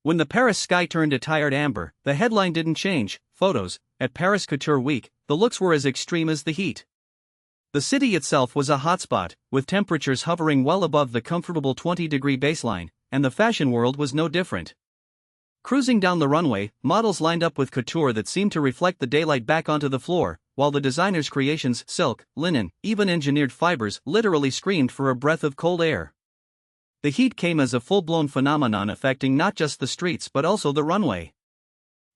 When the Paris sky turned a tired amber, the headline didn't change. Photos. At Paris Couture Week, the looks were as extreme as the heat. The city itself was a hotspot, with temperatures hovering well above the comfortable 20-degree baseline, and the fashion world was no different. Cruising down the runway, models lined up with couture that seemed to reflect the daylight back onto the floor, while the designers' creations, silk, linen, even engineered fibers, literally screamed for a breath of cold air. The heat came as a full-blown phenomenon affecting not just the streets but also the runway.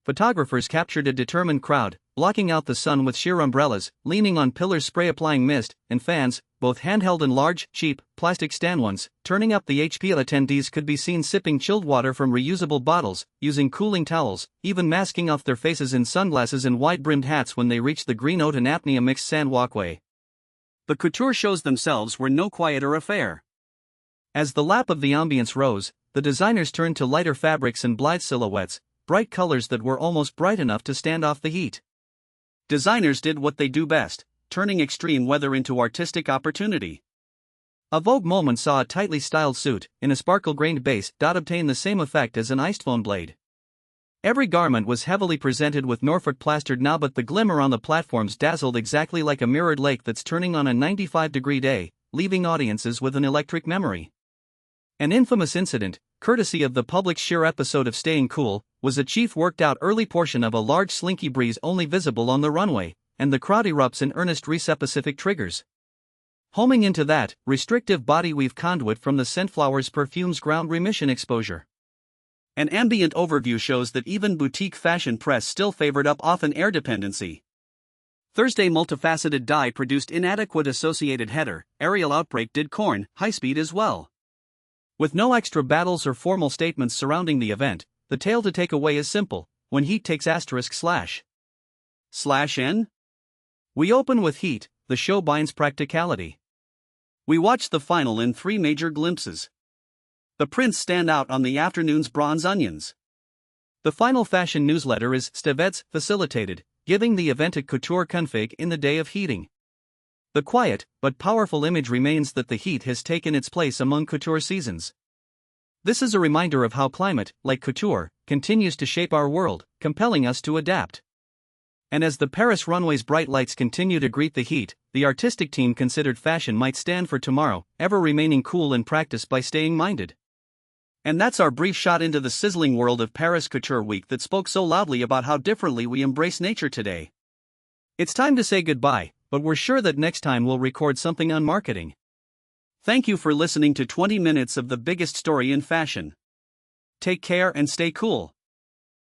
Photographers captured a determined crowd, blocking out the sun with sheer umbrellas, leaning on pillars spray-applying mist, and fans, both handheld and large, cheap, plastic stand ones, turning up the HP. Attendees could be seen sipping chilled water from reusable bottles, using cooling towels, even masking off their faces in sunglasses and wide-brimmed hats when they reached the green oat and apnea mixed sand walkway. The couture shows themselves were no quieter affair. As the lap of the ambience rose, the designers turned to lighter fabrics and blithe silhouettes, bright colors that were almost bright enough to stand off the heat. Designers did what they do best, turning extreme weather into artistic opportunity. A Vogue moment saw a tightly styled suit, in a sparkle-grained base, obtain the same effect as an iced phone blade. Every garment was heavily presented with Norfolk plastered now, but the glimmer on the platforms dazzled exactly like a mirrored lake that's turning on a 95-degree day, leaving audiences with an electric memory. An infamous incident, courtesy of the public's sheer episode of Staying Cool, was a chief worked out early portion of a large slinky breeze only visible on the runway, and the crowd erupts in earnest specific triggers. Homing into that, restrictive body weave conduit from the Scentflowers perfume's ground remission exposure. An ambient overview shows that even boutique fashion press still favored up often air dependency. Thursday multifaceted dye produced inadequate associated header, aerial outbreak did corn, high speed as well. With no extra battles or formal statements surrounding the event, the tale to take away is simple: when heat takes */n. We open with heat, the show binds practicality. We watch the final in 3 major glimpses. The prints stand out on the afternoon's bronze onions. The final fashion newsletter is Stevets facilitated, giving the event a couture config in the day of heating. The quiet, but powerful image remains that the heat has taken its place among couture seasons. This is a reminder of how climate, like couture, continues to shape our world, compelling us to adapt. And as the Paris runway's bright lights continue to greet the heat, the artistic team considered fashion might stand for tomorrow, ever remaining cool in practice by staying minded. And that's our brief shot into the sizzling world of Paris Couture Week that spoke so loudly about how differently we embrace nature today. It's time to say goodbye, but we're sure that next time we'll record something on marketing. Thank you for listening to 20 minutes of the biggest story in fashion. Take care and stay cool.